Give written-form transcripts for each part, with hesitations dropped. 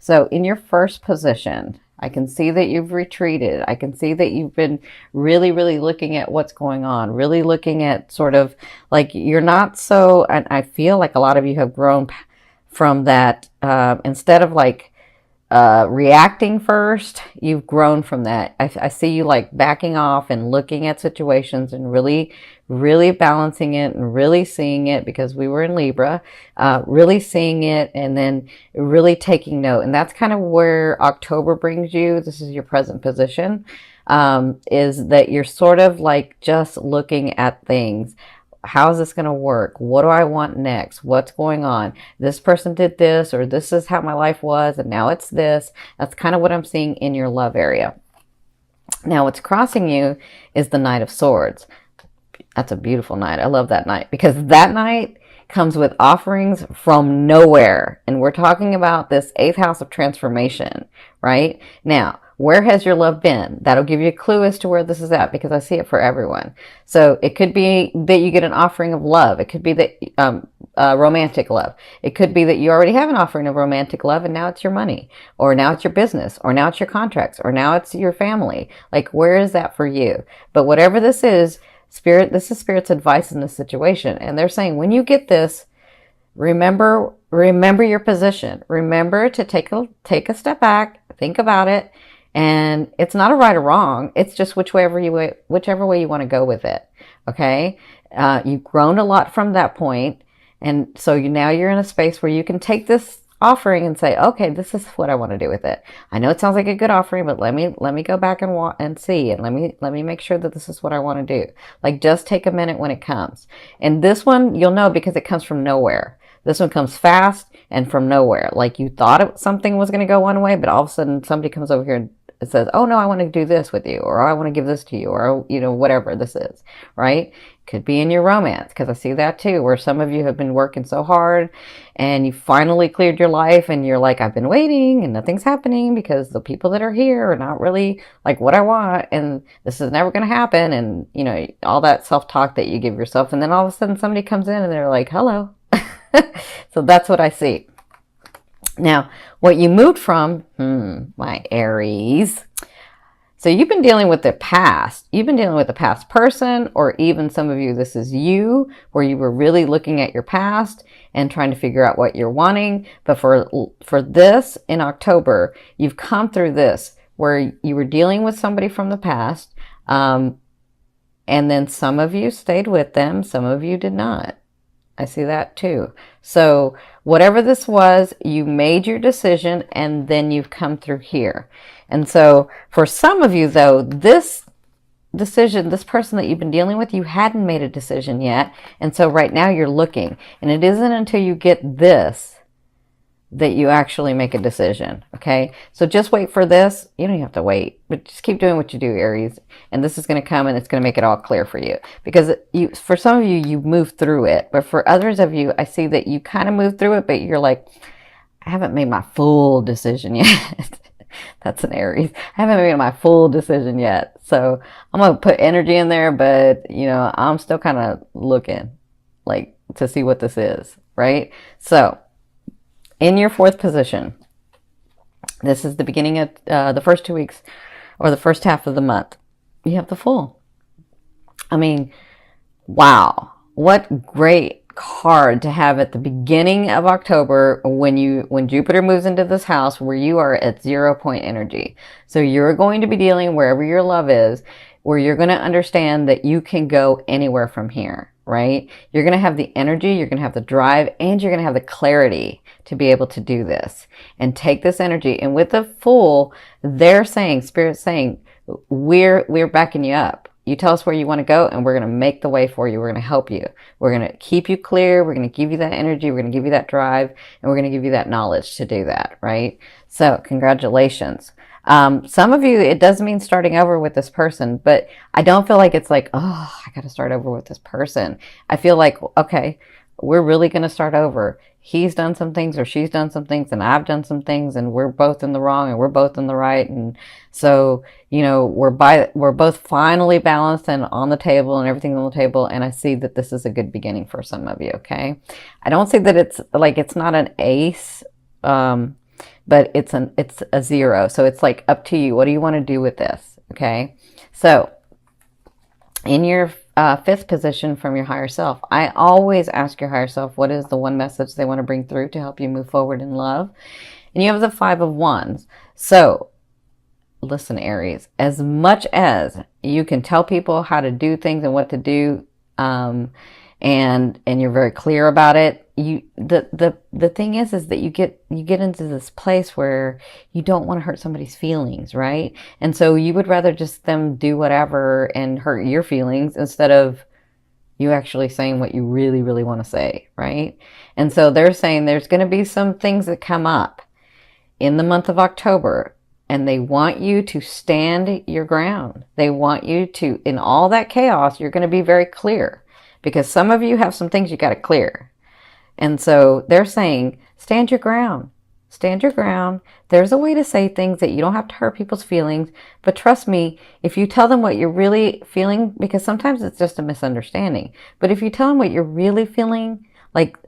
So in your first position, I can see that you've retreated. I can see that you've been really, really looking at what's going on, really looking at sort of like you're not so, and I feel like a lot of you have grown from that. Instead of like reacting first, you've grown from that. I see you like backing off and looking at situations and really, really balancing it and really seeing it, because we were in Libra, really seeing it and then really taking note. And that's kind of where October brings you. This is your present position, is that you're sort of like just looking at things. How is this going to work? What do I want next? What's going on? This person did this, or this is how my life was, and now it's this. That's kind of what I'm seeing in your love area. Now, what's crossing you is the Knight of Swords. That's a beautiful night. I love that night, because that night comes with offerings from nowhere. And we're talking about this 8th house of transformation, right? Now, where has your love been? That'll give you a clue as to where this is at, because I see it for everyone. So it could be that you get an offering of love. It could be that romantic love. It could be that you already have an offering of romantic love and now it's your money, or now it's your business, or now it's your contracts, or now it's your family. Like, where is that for you? But whatever this is, Spirit, this is Spirit's advice in this situation. And they're saying, when you get this, remember your position. Remember to take a step back, think about it. And it's not a right or wrong. It's just whichever way you want to go with it. Okay. You've grown a lot from that point. And so now you're in a space where you can take this offering and say, okay, this is what I want to do with it. I know it sounds like a good offering, but let me go back and see, and let me make sure that this is what I want to do. Like, just take a minute when it comes. And this one, you'll know because it comes from nowhere. This one comes fast and from nowhere. Like, you thought something was going to go one way, but all of a sudden somebody comes over here and it says, oh no, I want to do this with you, or I want to give this to you, or, you know, whatever this is, right? Could be in your romance, because I see that too, where some of you have been working so hard and you finally cleared your life and you're like, I've been waiting and nothing's happening because the people that are here are not really like what I want, and this is never going to happen. And, you know, all that self-talk that you give yourself. And then all of a sudden somebody comes in and they're like, hello. So that's what I see. Now, what you moved from, my Aries. So you've been dealing with the past. You've been dealing with a past person, or even some of you, this is you, where you were really looking at your past and trying to figure out what you're wanting. But for this in October, you've come through this where you were dealing with somebody from the past. And then some of you stayed with them. Some of you did not. I see that too. So whatever this was, you made your decision and then you've come through here. And so for some of you though, this decision, this person that you've been dealing with, you hadn't made a decision yet. And so right now you're looking, and it isn't until you get this that you actually make a decision. Okay. So just wait for this. You don't have to wait, but just keep doing what you do, Aries. And this is going to come and it's going to make it all clear for you, because for some of you, you move through it, but for others of you, I see that you kind of move through it, but you're like, I haven't made my full decision yet. That's an Aries. I haven't made my full decision yet. So I'm going to put energy in there, but you know, I'm still kind of looking like to see what this is. Right. So in your 4th position, this is the beginning of the first 2 weeks, or the first half of the month. You have the Fool. I mean, wow, what great card to have at the beginning of October when Jupiter moves into this house where you are at 0 point energy. So you're going to be dealing wherever your love is, where you're going to understand that you can go anywhere from here. Right? You're going to have the energy, you're going to have the drive, and you're going to have the clarity to be able to do this and take this energy. And with the Fool, they're saying, Spirit's saying, we're backing you up. You tell us where you want to go and we're going to make the way for you. We're going to help you. We're going to keep you clear. We're going to give you that energy. We're going to give you that drive, and we're going to give you that knowledge to do that. Right? So congratulations. Some of you, it does mean starting over with this person, but I don't feel like it's like, oh, I got to start over with this person. I feel like, okay, we're really going to start over. He's done some things or she's done some things and I've done some things, and we're both in the wrong and we're both in the right. And so, you know, we're both finally balanced and on the table and everything's on the table. And I see that this is a good beginning for some of you. Okay. I don't see that it's like, it's not an ace, but it's a 0. So it's like up to you. What do you want to do with this? Okay. So in your fifth position from your higher self, I always ask your higher self, what is the one message they want to bring through to help you move forward in love? And you have the 5 of Wands. So listen, Aries, as much as you can tell people how to do things and what to do, and you're very clear about it, the thing is that you get into this place where you don't want to hurt somebody's feelings, right? And so you would rather just them do whatever and hurt your feelings instead of you actually saying what you really, really want to say, right? And so they're saying there's going to be some things that come up in the month of October, and they want you to stand your ground. They want you to, in all that chaos, you're going to be very clear, because some of you have some things you got to clear. And so they're saying, stand your ground. Stand your ground. There's a way to say things that you don't have to hurt people's feelings. But trust me, if you tell them what you're really feeling, because sometimes it's just a misunderstanding, but if you tell them what you're really feeling, like,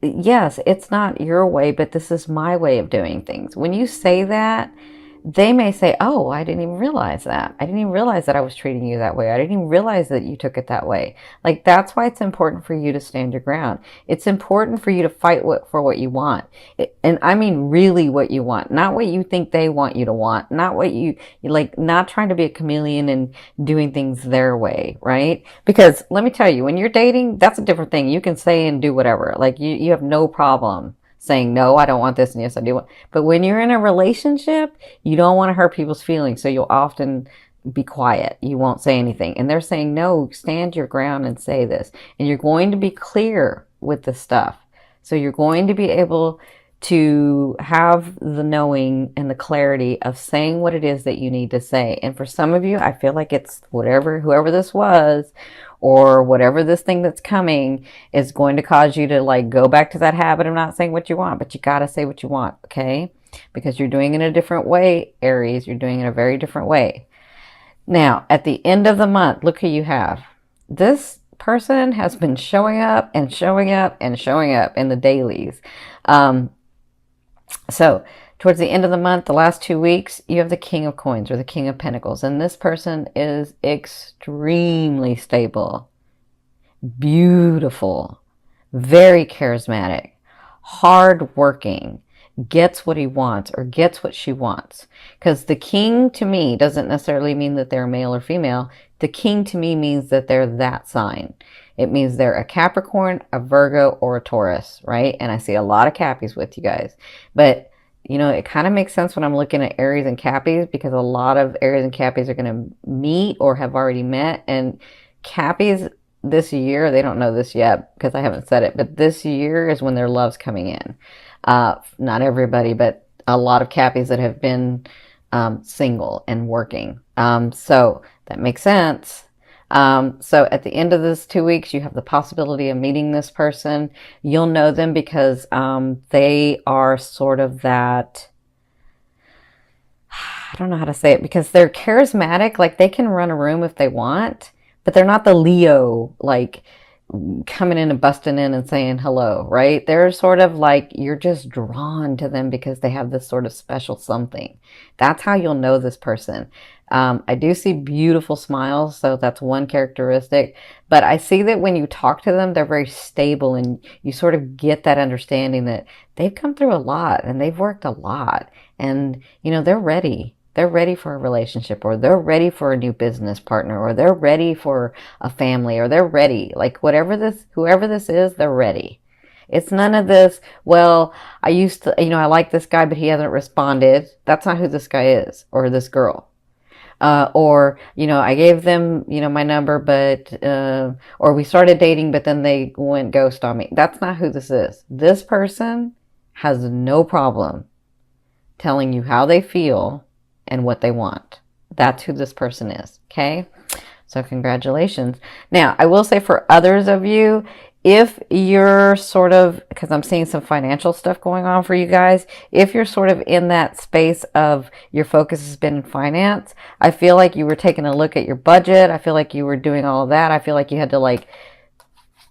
yes, it's not your way, but this is my way of doing things. When you say that, they may say, oh, I didn't even realize that. I didn't even realize that I was treating you that way. I didn't even realize that you took it that way. Like, that's why it's important for you to stand your ground. It's important for you to fight for what you want. And I mean really what you want, not what you think they want you to want, not what you like, not trying to be a chameleon and doing things their way, right? Because let me tell you, when you're dating, that's a different thing. You can say and do whatever. Like, you have no problem saying, no, I don't want this, and yes, I do want. But when you're in a relationship, you don't want to hurt people's feelings, so you'll often be quiet. You won't say anything. And they're saying, no, stand your ground and say this. And you're going to be clear with the stuff. So you're going to be able to have the knowing and the clarity of saying what it is that you need to say. And for some of you, I feel like it's whoever this was, or whatever this thing that's coming is going to cause you to like go back to that habit of not saying what you want, but you got to say what you want, okay? Because you're doing it in a different way, Aries. You're doing it a very different way. Now, at the end of the month, look who you have. This person has been showing up and showing up and showing up in the dailies. So towards the end of the month, the last 2 weeks, you have the King of Coins or the King of Pentacles. And this person is extremely stable, beautiful, very charismatic, hardworking, gets what he wants or gets what she wants. Because the King to me doesn't necessarily mean that they're male or female. The King to me means that they're that sign. It means they're a Capricorn, a Virgo, or a Taurus, right? And I see a lot of Cappies with you guys. But, you know, it kind of makes sense when I'm looking at Aries and Cappies, because a lot of Aries and Cappies are going to meet or have already met. And Cappies this year, they don't know this yet because I haven't said it, but this year is when their love's coming in. Not everybody, but a lot of Cappies that have been single and working. So that makes sense. So at the end of this 2 weeks, you have the possibility of meeting this person. You'll know them because they are sort of that, I don't know how to say it, because they're charismatic. Like, they can run a room if they want, but they're not the Leo, like coming in and busting in and saying hello, right? They're sort of like, you're just drawn to them because they have this sort of special something. That's how you'll know this person. I do see beautiful smiles, so that's one characteristic. But I see that when you talk to them, they're very stable, and you sort of get that understanding that they've come through a lot and they've worked a lot, and you know, they're ready. They're ready for a relationship, or they're ready for a new business partner, or they're ready for a family, or they're ready. Like, whoever this is, they're ready. It's none of this, well, I used to, you know, I like this guy, but he hasn't responded. That's not who this guy is, or this girl. Or, you know, I gave them, you know, my number, but, or we started dating, but then they went ghost on me. That's not who this is. This person has no problem telling you how they feel and what they want. That's who this person is. Okay. So congratulations. Now, I will say for others of you, if you're sort of, because I'm seeing some financial stuff going on for you guys, if you're sort of in that space of your focus has been in finance, I feel like you were taking a look at your budget. I feel like you were doing all of that. I feel like you had to like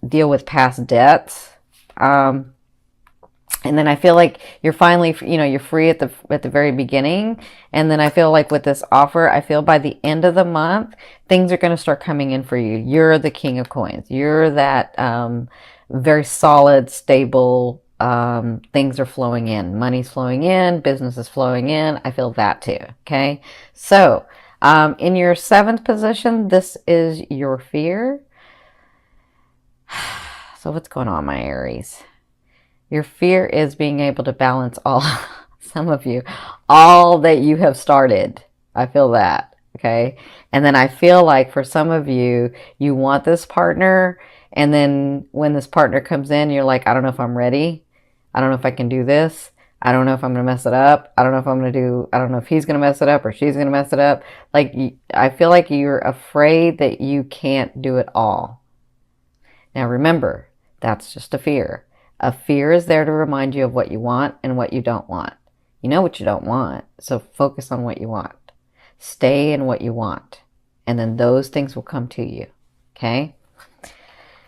deal with past debts. And then I feel like you're finally, you're free at the very beginning. And then I feel like with this offer, I feel by the end of the month, things are going to start coming in for you. You're the king of coins. You're that very solid, stable, things are flowing in. Money's flowing in, business is flowing in. I feel that too. Okay. So, in your seventh position, this is your fear. So what's going on, my Aries? Your fear is being able to balance all, some of you, all that you have started. I feel that. Okay. And then I feel like for some of you, you want this partner. And then when this partner comes in, you're like, I don't know if I'm ready. I don't know if I can do this. I don't know if I'm going to mess it up. I don't know if I don't know if he's going to mess it up or she's going to mess it up. Like, I feel like you're afraid that you can't do it all. Now remember, that's just a fear. A fear is there to remind you of what you want and what you don't want. You know what you don't want, so focus on what you want. Stay in what you want, and then those things will come to you. Okay?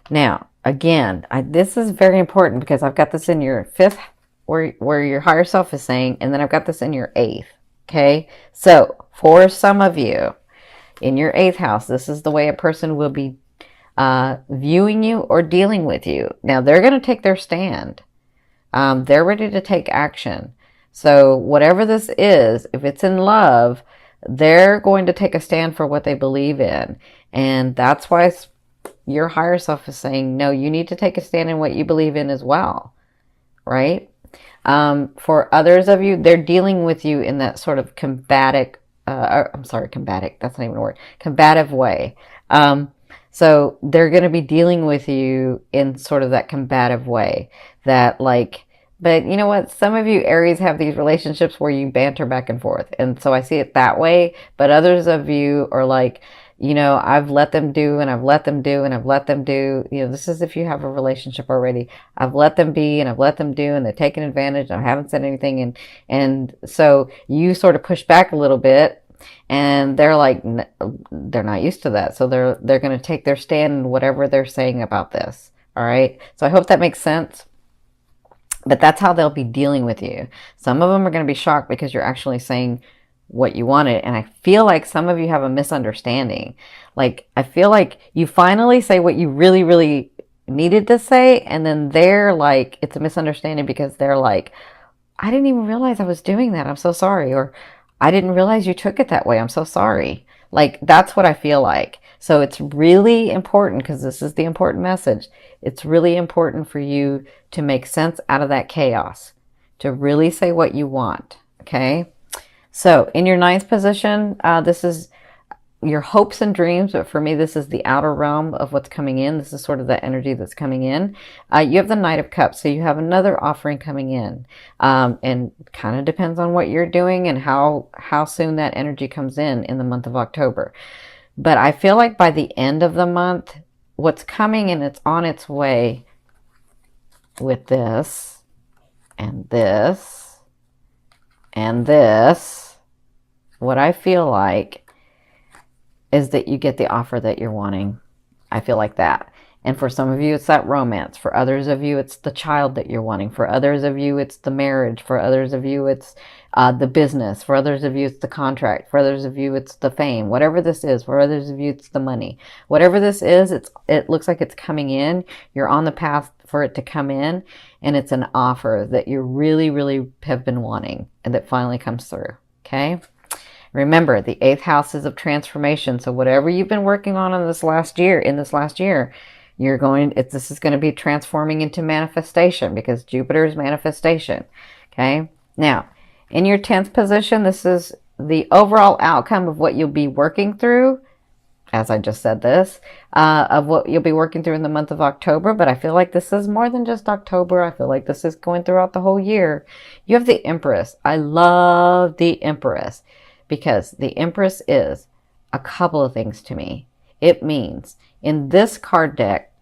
Now, again, this is very important because I've got this in your fifth, where your higher self is saying, and then I've got this in your eighth. Okay? So, for some of you, in your eighth house, this is the way a person will be viewing you or dealing with you. Now, they're going to take their stand. They're ready to take action. So whatever this is, if it's in love, they're going to take a stand for what they believe in. And that's why your higher self is saying, no, you need to take a stand in what you believe in as well. Right? For others of you, they're dealing with you in that sort of combative, that's not even a word, combative way. So they're going to be dealing with you in sort of that combative way that like, but you know what? Some of you Aries have these relationships where you banter back and forth. And so I see it that way. But others of you are like, I've let them do and I've let them do and I've let them do. This is if you have a relationship already. I've let them be and I've let them do and they're taking advantage. I haven't said anything. And so you sort of push back a little bit. And they're like, they're not used to that. So they're going to take their stand in whatever they're saying about this. All right. So I hope that makes sense. But that's how they'll be dealing with you. Some of them are going to be shocked because you're actually saying what you wanted. And I feel like some of you have a misunderstanding. Like, I feel like you finally say what you really, really needed to say. And then they're like, it's a misunderstanding because they're like, I didn't even realize I was doing that. I'm so sorry. Or I didn't realize you took it that way. I'm so sorry. Like, that's what I feel like. So it's really important, because this is the important message. It's really important for you to make sense out of that chaos, to really say what you want. Okay. So in your ninth position, this is your hopes and dreams, but for me, this is the outer realm of what's coming in. This is sort of the energy that's coming in. You have the Knight of Cups, so you have another offering coming in, and kind of depends on what you're doing and how soon that energy comes in the month of October. But I feel like by the end of the month, what's coming and it's on its way with this and this and this, what I feel like is that you get the offer that you're wanting. I feel like that. And for some of you, it's that romance. For others of you, it's the child that you're wanting. For others of you, it's the marriage. For others of you, it's the business. For others of you, it's the contract. For others of you, it's the fame. Whatever this is. For others of you, it's the money. Whatever this is, it looks like it's coming in. You're on the path for it to come in. And it's an offer that you really, really have been wanting and that finally comes through. Okay? Remember, the 8th house is of transformation. So whatever you've been working on in this last year, this is going to be transforming into manifestation, because Jupiter is manifestation. Okay. Now, in your 10th position, this is the overall outcome of what you'll be working through. As I just said this, of what you'll be working through in the month of October. But I feel like this is more than just October. I feel like this is going throughout the whole year. You have the Empress. I love the Empress, because the Empress is a couple of things to me. It means in this card deck,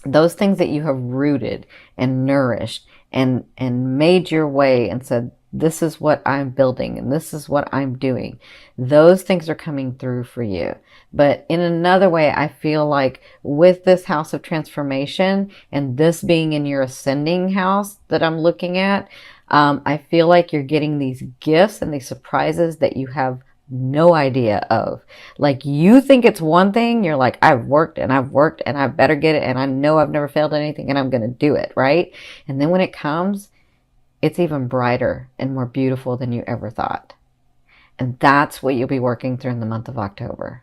those things that you have rooted and nourished and made your way and said, This is what I'm building and this is what I'm doing. Those things are coming through for you. But in another way, I feel like with this house of transformation and this being in your ascending house that I'm looking at, I feel like you're getting these gifts and these surprises that you have no idea of. Like you think it's one thing, you're like, I've worked and I've worked and I better get it and I know I've never failed anything and I'm going to do it, right? And then when it comes, it's even brighter and more beautiful than you ever thought. And that's what you'll be working through in the month of October.